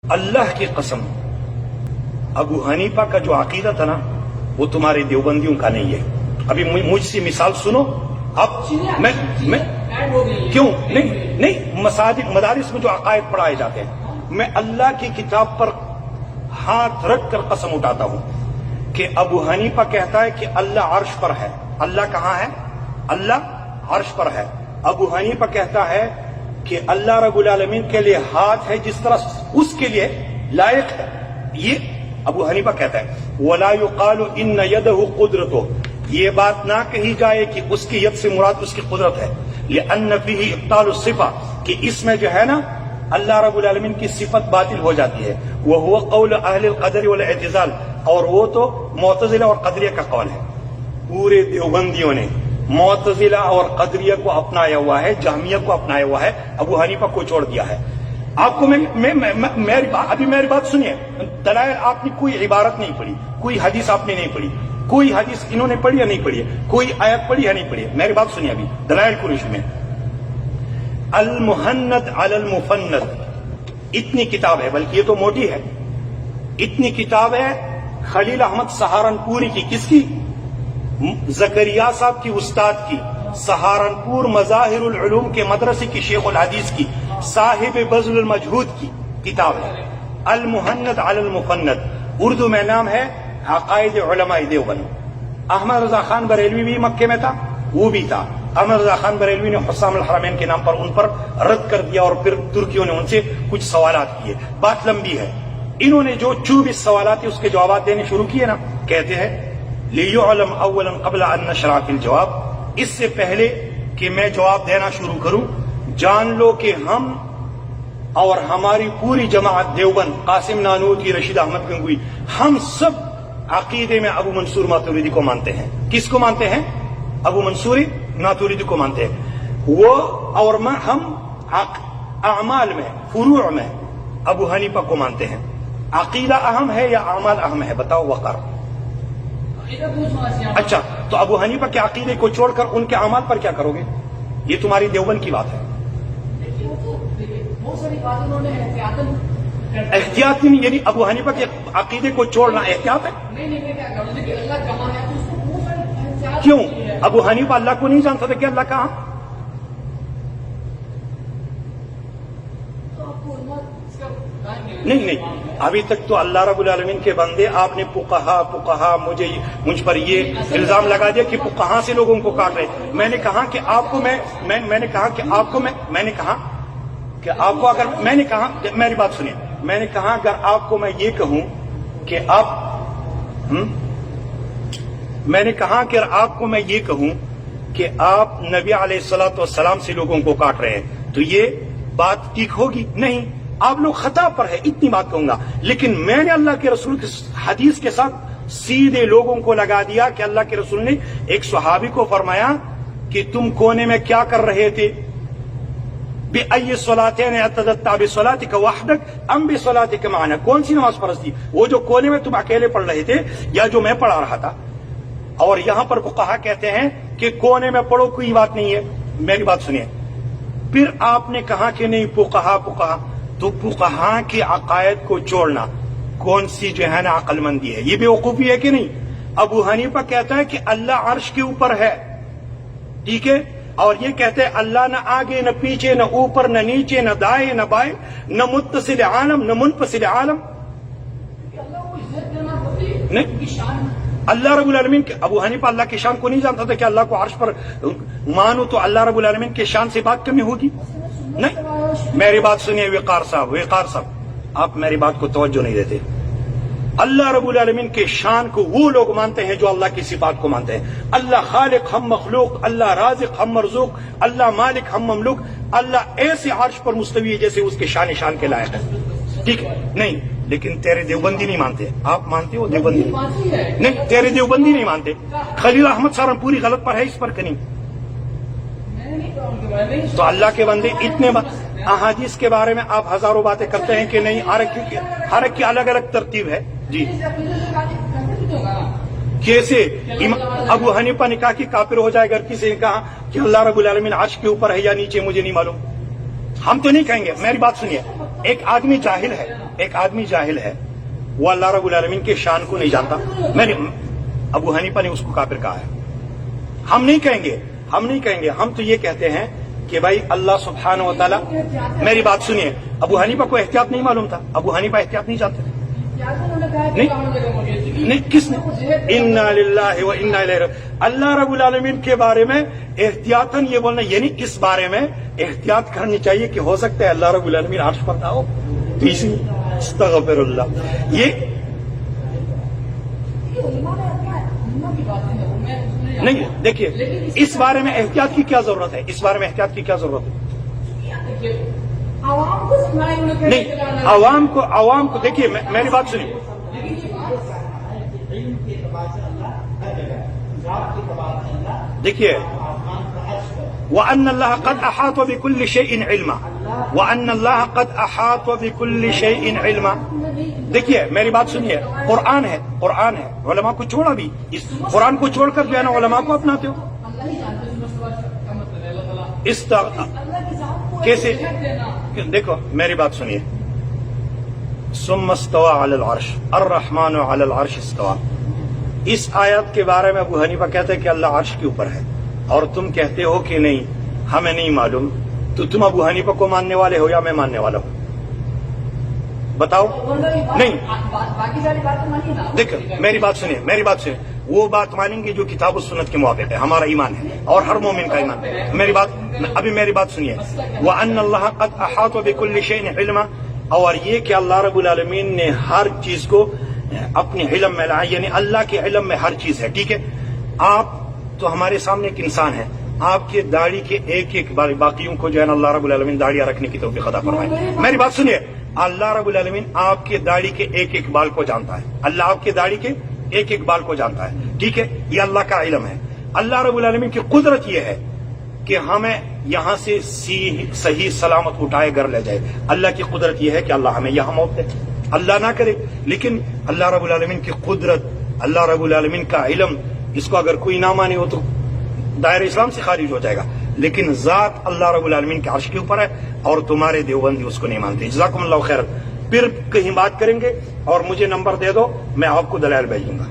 अल्लाह की कसम, अबू हनीफा का जो अकीदा था ना वो तुम्हारे देवबंदियों का नहीं है। अभी मुझसे मिसाल सुनो। अब मैं क्यों नहीं मसाजिद मदारिस में जो अकायद पढ़ाए जाते हैं, मैं अल्लाह की किताब पर हाथ रख कर कसम उठाता हूं कि अबू हनीफा कहता है कि अल्लाह अर्श पर है। अल्लाह कहां है? अल्लाह अर्श पर है। अबू हनीफा कहता है कि अल्लाह रब्बुल आलमीन के लिए हाथ है जिस तरह उसके लिए लायक है। ये अबू हनीफा कहता है। वला युकालु इन्न यदहु कुदरतो, ये बात ना कही जाए कि उसकी यद से मुराद उसकी कुदरत है। लिअन्न फीही इब्तालु सिफा, कि इसमें जो है ना अल्लाह रब्बुल आलमीन की सिफत बातिल हो जाती है। वह हुवा कौल अहलिल क़दर वल इत्ज़ाल, और वो तो मुअतज़िला और क़दरिया का कौल है। पूरे देवबंदियों ने मुअतज़िला और क़दरिया को अपनाया हुआ है, जहमिया को अपनाया हुआ है, अबू हनीफा को छोड़ दिया है। आपको मेरी बात सुनिए। दलाइल आपने कोई इबारत नहीं पढ़ी, कोई हदीस आपने नहीं पढ़ी, कोई हदीस इन्होंने पढ़ी या नहीं पढ़ी है, कोई आयत पढ़ी या नहीं पढ़ी है। मेरी बात सुनिए। अभी दलाइल कुरैश में अल मुहन्नद अलल मुफन्नद इतनी किताब है, बल्कि ये तो मोटी है, इतनी किताब है खलील अहमद सहारनपुरी की। किसकी? जकरिया साहब की उस्ताद की, सहारनपुर मज़ाहिरुल उलूम के मदरसे की शेखुल हदीस की, साहिब बज़्लुल मजहूद की किताब है अल मुहन्नद अलल मुफन्नद। उर्दू में नाम है अक़ाइद उलमाए देवबंद। अहमद रजा खान बरेलवी भी मक्के में था, वो भी था। अहमद रजा खान बरेलवी ने हुस्साम अल हरमैन के नाम पर उन पर रद्द कर दिया और फिर तुर्कियों ने उनसे कुछ सवालात किए। बात लंबी है। इन्होंने जो 24 सवालात उसके जवाब देने शुरू किए ना, कहते हैं लियुअलम अव्वलन क़ब्ल अन नशरा फिल जवाब, इससे पहले कि मैं जवाब देना शुरू करूं, जान लो कि हम और हमारी पूरी जमात देवबंद, कासिम नानूती, रशीद अहमद गंगोई, हम सब अकीदे में अबू मंसूर मातुरीदी को मानते हैं। किसको मानते हैं? अबू मंसूर मातुरीदी को मानते हैं। वो और हम अमाल में, फुरूअ में अबू हनीफा को मानते हैं। अकीदा अहम है या अमाल अहम है? बताओ वकार। अच्छा, तो अबू हनीफा के अकीदे को छोड़कर उनके अमाल पर क्या करोगे? ये तुम्हारी देवबंद की बात है। एहतियात नहीं, यानी अबू हनीफा के अकीदे को छोड़ना एहतियात है? क्यों? अबू हनीफा अल्लाह को नहीं जानता था कि अल्लाह कहां? नहीं, अभी तक तो अल्लाह रब्बुल आलमीन के बंदे, आपने पुकहा मुझ पर ये इल्जाम लगा दिया कि पुकहा से लोगों को काट रहे। मैंने कहा कि आपको मैंने कहा कि आपको मैंने कहा कि आपको अगर मैंने कहा, मेरी बात सुनिए, मैंने कहा अगर आपको मैं ये कहूं कि मैंने कहा कि आपको मैं ये कहूं कि आप नबी अलैहिस्सलातु वस्सलाम से लोगों को काट रहे हैं, तो ये बात ठीक होगी? नहीं, आप लोग खता पर है, इतनी बात कहूंगा। लेकिन मैंने अल्लाह के रसूल की हदीस के साथ सीधे लोगों को लगा दिया कि अल्लाह के रसूल ने एक सहाबी को फरमाया कि तुम कोने में क्या कर रहे थे? बिअय्यि सलातैन अतदत्ता बिसलातिका वहदक अम बिसलातिका माना, कौन सी नमाज फर्ज थी? वो जो कोने में तुम अकेले पढ़ रहे थे या जो मैं पढ़ा रहा था? और यहां पर फुक़हा कहते हैं कि कोने में पढ़ो, कोई बात नहीं है। मेरी बात सुनिए। फिर आपने कहा कि नहीं फुक़हा, तो फुक़हा के अकायद को छोड़ना कौन सी जो है ना अक्लमंदी है? ये बेवकूफी है कि नहीं? अबू हनीफा कहता है कि अल्लाह अर्श के ऊपर है, ठीक है, और ये कहते हैं अल्लाह न आगे न पीछे, न ऊपर न नीचे, न दाएं न बाएं, न मुत्तसिल आलम न मुनफसिल आलम। नहीं, अल्लाह रब्बुल आलमीन के, अबू हनीफा अल्लाह की शान को नहीं जानता था कि अल्लाह को अर्श पर मानो तो अल्लाह रब्बुल आलमीन के शान से बात कमी होगी? नहीं, मेरी बात सुनिए वक़ार साहब, आप मेरी बात को तवज्जो नहीं देते। अल्लाह रब्बुल आलमीन के शान को वो लोग मानते हैं जो अल्लाह की सिफात को मानते हैं। अल्लाह खालिक हम मखलूक, अल्लाह राज़िक हम मरज़ूक, अल्लाह मालिक हम ममलूक। अल्लाह ऐसे अर्श पर मुस्तवी है जैसे उसके शान के लायक है, ठीक है? नहीं, लेकिन तेरे देवबंदी नहीं मानते। आप मानते हो देवबंदी? नहीं, तेरे देवबंदी नहीं मानते। खलील अहमद सहारनपुरी गलत पर है इस पर कि नहीं? तो अल्लाह के बंदे इतने अहादीस के बारे में आप हजारों बातें करते हैं कि नहीं, हर एक की अलग अलग तरतीब है जी। कैसे? अबू हनीफा ने कहा कि काफिर हो जाएगा, किसी ने कहा कि अल्लाह रब्बुल आलमीन अर्श के ऊपर है या नीचे, मुझे नहीं मालूम। हम तो नहीं कहेंगे, मेरी बात सुनिए, एक आदमी जाहिल है, वो अल्लाह रब्बुल आलमीन के शान को नहीं जानता। मैंने अबू हनीफा ने उसको काफिर कहा है। हम नहीं कहेंगे, हम तो ये कहते हैं कि भाई अल्लाह सुब्हानहु व तआला, मेरी बात सुनिए, अबू हनीफा को एहतियात नहीं मालूम था, अबू हनीफा एहतियात नहीं जानते थे। नहीं, किसने? इन्ना लिल्लाहि व इन्ना इलैहि राजिऊन। अल्लाह रब्बुल आलमीन के बारे में एहतियातन ये बोलना, यानी इस बारे में एहतियात करनी चाहिए कि हो सकता है अल्लाह रब्बुल आलमीन अर्श पर ना हो। तो इसलिए अस्तगफिरुल्लाह, ये नहीं, देखिए इस बारे में एहतियात की क्या जरूरत है, नहीं, आवाम को देखिए, मेरी बात सुनिए, देखिए वअन्न अल्लाह कद अहात बिकुल्लि शैइन इल्मा, वअन्न अल्लाह कद अहात बिकुल्लि शैइन इल्मा। देखिए मेरी बात सुनिए, कुरान है, उलमा को छोड़ा भी, इस कुरान को छोड़कर जो है ना उलमा को अपनाते हो। इस कैसे? देखो मेरी बात सुनिए, सुम्मस्तवा अलल अर्श, अर्रहमान अलल अर्श इस्तवा। इस आयत के बारे में अबू हनीफा कहते हैं कि अल्लाह अर्श के ऊपर है, और तुम कहते हो कि नहीं हमें नहीं मालूम। तो तुम अबू हनीफा को मानने वाले हो या मैं मानने वाला हूं? बताओ। नहीं, बाकी सारी बात मानिए ना। देखो मेरी बात सुनिए, वो बात मानेंगे जो किताब और सुन्नत के मुआबिक है, हमारा ईमान है और हर मोमिन का ईमान है। मेरी बात सुनिए, वअन्न अल्लाह कद अहात बिकुल्लि शैइन इल्मा, और ये कि अल्लाह रब्बुल आलमीन ने हर चीज को अपने इल्म में लाया, यानी अल्लाह के इल्म में हर चीज है। ठीक है, आप तो हमारे सामने एक इंसान है, आपके दाढ़ी के एक एक बाकियों को जो है ना अल्लाह रब्बुल आलमीन दाढ़ियां रखने की तौफीक अता फरमाए। मेरी बात सुनिए, अल्लाह रब्बुल आलमीन आपके दाढ़ी के एक एक बाल को जानता है, अल्लाह आपके दाढ़ी के एक एक बाल को जानता है। ठीक है, ये अल्लाह का इल्म है। अल्लाह रब्बुल आलमीन की कुदरत ये है कि हमें यहां से सही सलामत उठाए घर ले जाए। अल्लाह की कुदरत यह है कि अल्लाह हमें यहां मौत दे, अल्लाह ना करे, लेकिन अल्लाह रब्बुल आलमीन की कुदरत, अल्लाह रब्बुल आलमीन का इल्म, इसको अगर कोई ना माने हो तो दायरे इस्लाम से खारिज हो जाएगा। लेकिन जात अल्लाह रब्बुल आलमीन के अर्श के ऊपर है, और तुम्हारे देवबंदी उसको नहीं मानते। जज़ाकुमुल्लाहु खैरन। फिर कहीं बात करेंगे, और मुझे नंबर दे दो, मैं आपको दलाइल भेजूंगा।